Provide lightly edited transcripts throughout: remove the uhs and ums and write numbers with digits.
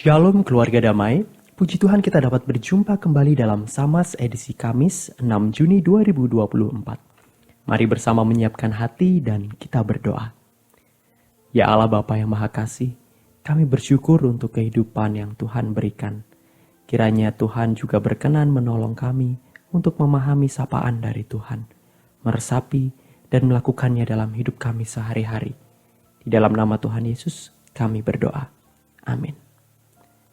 Shalom keluarga damai, puji Tuhan kita dapat berjumpa kembali dalam Samas edisi Kamis 6 Juni 2024. Mari bersama menyiapkan hati dan kita berdoa. Ya Allah Bapa yang Maha Kasih, kami bersyukur untuk kehidupan yang Tuhan berikan. Kiranya Tuhan juga berkenan menolong kami untuk memahami sapaan dari Tuhan, meresapi dan melakukannya dalam hidup kami sehari-hari. Di dalam nama Tuhan Yesus kami berdoa. Amin.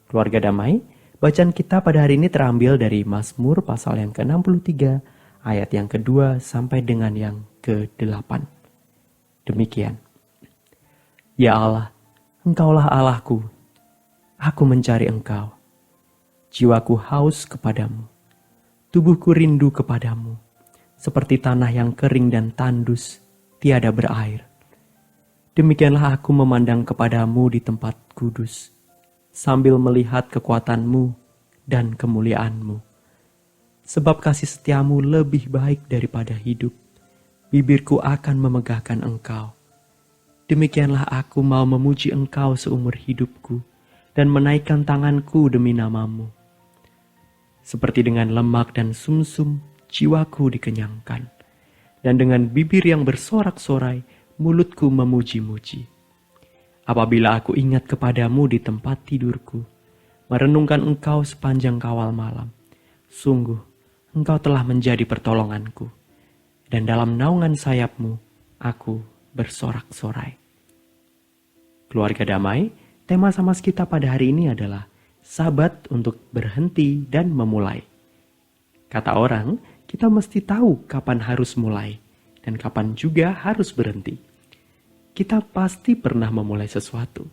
Keluarga damai, bacaan kita pada hari ini terambil dari Mazmur pasal yang ke-63, ayat yang kedua sampai dengan yang ke-8. Demikian. Ya Allah, Engkaulah Allahku, aku mencari Engkau. Jiwaku haus kepadamu, tubuhku rindu kepadamu, seperti tanah yang kering dan tandus, tiada berair. Demikianlah aku memandang kepadamu di tempat kudus, sambil melihat kekuatanmu dan kemuliaanmu. Sebab kasih setiamu lebih baik daripada hidup, bibirku akan memegahkan Engkau. Demikianlah aku mau memuji Engkau seumur hidupku, dan menaikkan tanganku demi namamu. Seperti dengan lemak dan sumsum, jiwaku dikenyangkan, dan dengan bibir yang bersorak-sorai, mulutku memuji-muji. Apabila aku ingat kepadamu di tempat tidurku, merenungkan Engkau sepanjang kawal malam, sungguh Engkau telah menjadi pertolonganku, dan dalam naungan sayapmu aku bersorak-sorai. Keluarga damai, tema Samas kita pada hari ini adalah Sabat untuk berhenti dan memulai. Kata orang, kita mesti tahu kapan harus mulai, dan kapan juga harus berhenti. Kita pasti pernah memulai sesuatu.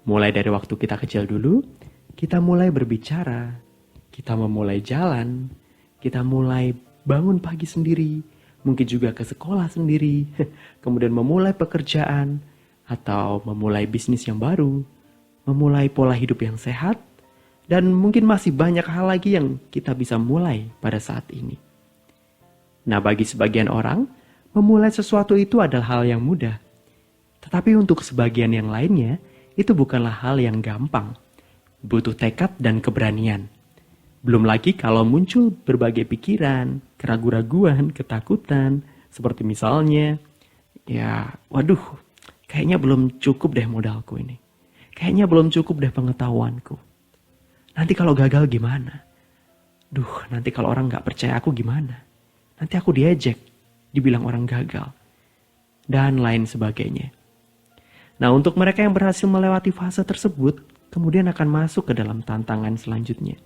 Mulai dari waktu kita kecil dulu, kita mulai berbicara, kita memulai jalan, kita mulai bangun pagi sendiri, mungkin juga ke sekolah sendiri, kemudian memulai pekerjaan, atau memulai bisnis yang baru, memulai pola hidup yang sehat, dan mungkin masih banyak hal lagi yang kita bisa mulai pada saat ini. Nah, bagi sebagian orang, memulai sesuatu itu adalah hal yang mudah. Tetapi untuk sebagian yang lainnya, itu bukanlah hal yang gampang. Butuh tekad dan keberanian. Belum lagi kalau muncul berbagai pikiran, keraguan-raguan, ketakutan. Seperti misalnya, waduh, kayaknya belum cukup deh modalku ini. Kayaknya belum cukup deh pengetahuanku. Nanti kalau gagal gimana? Nanti kalau orang gak percaya aku gimana? Nanti aku diejek, dibilang orang gagal. Dan lain sebagainya. Nah, untuk mereka yang berhasil melewati fase tersebut, kemudian akan masuk ke dalam tantangan selanjutnya.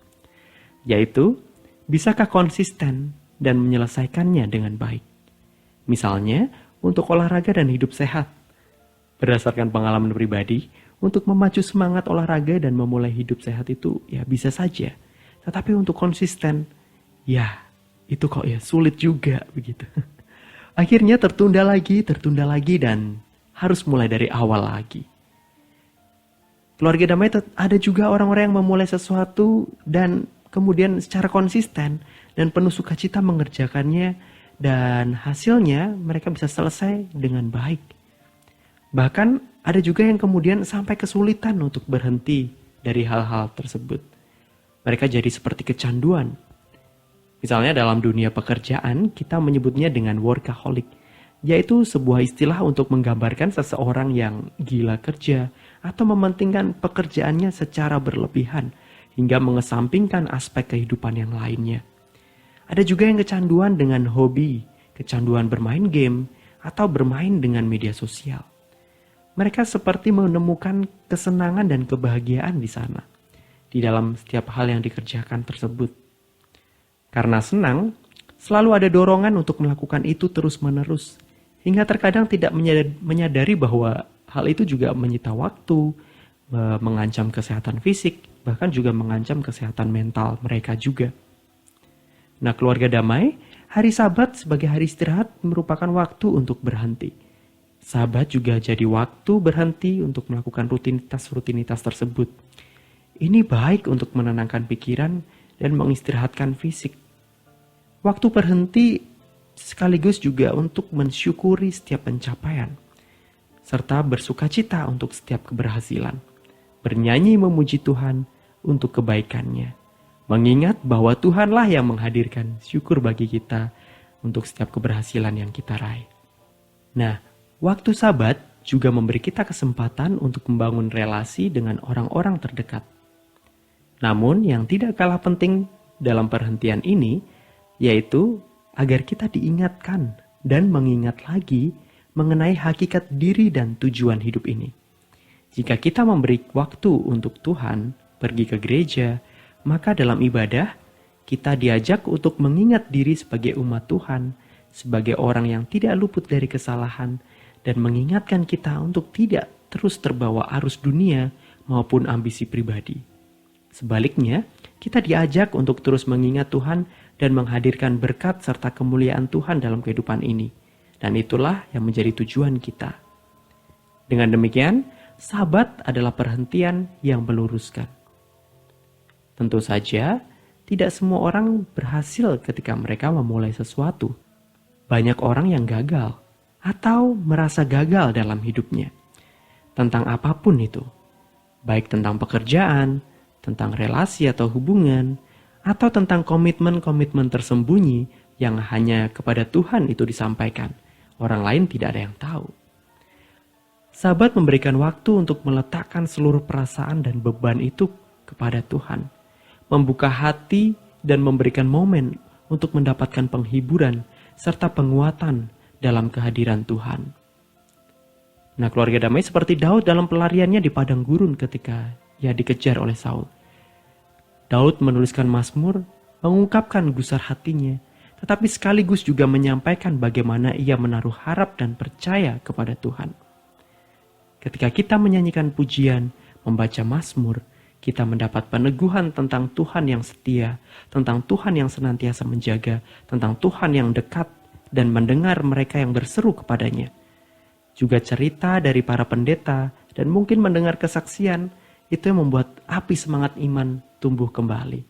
Yaitu, bisakah konsisten dan menyelesaikannya dengan baik? Misalnya, untuk olahraga dan hidup sehat. Berdasarkan pengalaman pribadi, untuk memacu semangat olahraga dan memulai hidup sehat itu bisa saja. Tetapi untuk konsisten, itu kok sulit juga begitu. Akhirnya tertunda lagi dan harus mulai dari awal lagi. Keluarga damai, ada juga orang-orang yang memulai sesuatu dan kemudian secara konsisten dan penuh sukacita mengerjakannya, dan hasilnya mereka bisa selesai dengan baik. Bahkan ada juga yang kemudian sampai kesulitan untuk berhenti dari hal-hal tersebut. Mereka jadi seperti kecanduan. Misalnya dalam dunia pekerjaan, kita menyebutnya dengan workaholic, yaitu sebuah istilah untuk menggambarkan seseorang yang gila kerja atau mementingkan pekerjaannya secara berlebihan hingga mengesampingkan aspek kehidupan yang lainnya. Ada juga yang kecanduan dengan hobi, kecanduan bermain game, atau bermain dengan media sosial. Mereka seperti menemukan kesenangan dan kebahagiaan di sana, di dalam setiap hal yang dikerjakan tersebut. Karena senang, selalu ada dorongan untuk melakukan itu terus-menerus, hingga terkadang tidak menyadari bahwa hal itu juga menyita waktu, mengancam kesehatan fisik, bahkan juga mengancam kesehatan mental mereka juga. Nah, keluarga damai, hari Sabat sebagai hari istirahat merupakan waktu untuk berhenti. Sabat juga jadi waktu berhenti untuk melakukan rutinitas tersebut. Ini baik untuk menenangkan pikiran dan mengistirahatkan fisik. Waktu berhenti sekaligus juga untuk mensyukuri setiap pencapaian, serta bersukacita untuk setiap keberhasilan. bernyanyi memuji Tuhan untuk kebaikannya, mengingat bahwa Tuhanlah yang menghadirkan syukur bagi kita untuk setiap keberhasilan yang kita raih. Nah, waktu Sabat juga memberi kita kesempatan untuk membangun relasi dengan orang-orang terdekat. Namun yang tidak kalah penting dalam perhentian ini, yaitu agar kita diingatkan dan mengingat lagi mengenai hakikat diri dan tujuan hidup ini. Jika kita memberi waktu untuk Tuhan, pergi ke gereja, maka dalam ibadah, kita diajak untuk mengingat diri sebagai umat Tuhan, sebagai orang yang tidak luput dari kesalahan, dan mengingatkan kita untuk tidak terus terbawa arus dunia maupun ambisi pribadi. Sebaliknya, kita diajak untuk terus mengingat Tuhan dan menghadirkan berkat serta kemuliaan Tuhan dalam kehidupan ini. Dan itulah yang menjadi tujuan kita. Dengan demikian, Sabat adalah perhentian yang meluruskan. Tentu saja, tidak semua orang berhasil ketika mereka memulai sesuatu. Banyak orang yang gagal atau merasa gagal dalam hidupnya. Tentang apapun itu. Baik tentang pekerjaan, tentang relasi atau hubungan, atau tentang komitmen-komitmen tersembunyi yang hanya kepada Tuhan itu disampaikan. Orang lain tidak ada yang tahu. Sabat memberikan waktu untuk meletakkan seluruh perasaan dan beban itu kepada Tuhan. Membuka hati dan memberikan momen untuk mendapatkan penghiburan serta penguatan dalam kehadiran Tuhan. Nah, keluarga damai seperti Daud dalam pelariannya di padang gurun ketika ia dikejar oleh Saul. Daud menuliskan Mazmur, mengungkapkan gusar hatinya, tetapi sekaligus juga menyampaikan bagaimana ia menaruh harap dan percaya kepada Tuhan. Ketika kita menyanyikan pujian, membaca Mazmur, kita mendapat peneguhan tentang Tuhan yang setia, tentang Tuhan yang senantiasa menjaga, tentang Tuhan yang dekat dan mendengar mereka yang berseru kepadanya. Juga cerita dari para pendeta dan mungkin mendengar kesaksian, itu yang membuat api semangat iman tumbuh kembali.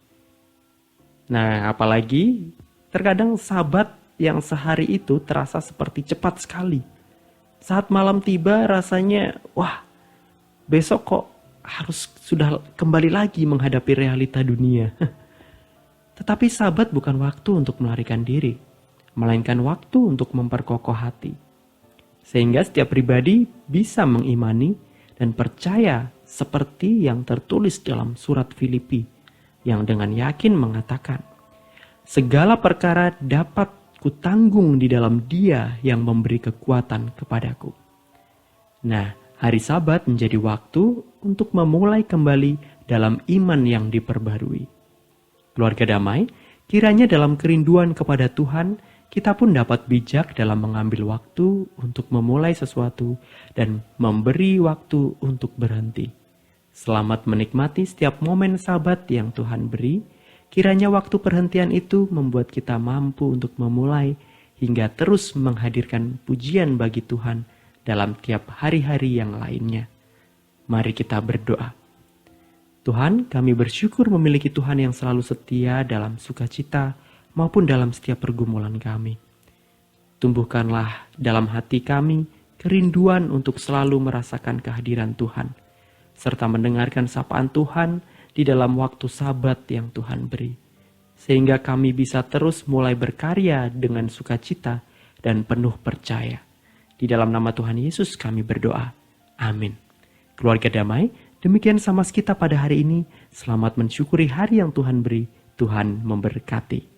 Nah, apalagi terkadang Sabat yang sehari itu terasa seperti cepat sekali. Saat malam tiba rasanya, wah, besok kok harus sudah kembali lagi menghadapi realita dunia. Tetapi Sabat bukan waktu untuk melarikan diri, melainkan waktu untuk memperkokoh hati. Sehingga setiap pribadi bisa mengimani dan percaya seperti yang tertulis dalam surat Filipi yang dengan yakin mengatakan, segala perkara dapat kutanggung di dalam Dia yang memberi kekuatan kepadaku. Nah, hari Sabat menjadi waktu untuk memulai kembali dalam iman yang diperbarui. Keluarga damai, kiranya dalam kerinduan kepada Tuhan, kita pun dapat bijak dalam mengambil waktu untuk memulai sesuatu dan memberi waktu untuk berhenti. Selamat menikmati setiap momen Sabat yang Tuhan beri. Kiranya waktu perhentian itu membuat kita mampu untuk memulai hingga terus menghadirkan pujian bagi Tuhan dalam tiap hari-hari yang lainnya. Mari kita berdoa. Tuhan, kami bersyukur memiliki Tuhan yang selalu setia dalam sukacita maupun dalam setiap pergumulan kami. Tumbuhkanlah dalam hati kami kerinduan untuk selalu merasakan kehadiran Tuhan, serta mendengarkan sapaan Tuhan di dalam waktu Sabat yang Tuhan beri, sehingga kami bisa terus mulai berkarya dengan sukacita dan penuh percaya. Di dalam nama Tuhan Yesus kami berdoa. Amin. Keluarga damai, demikian Samas kita pada hari ini. Selamat mensyukuri hari yang Tuhan beri. Tuhan memberkati.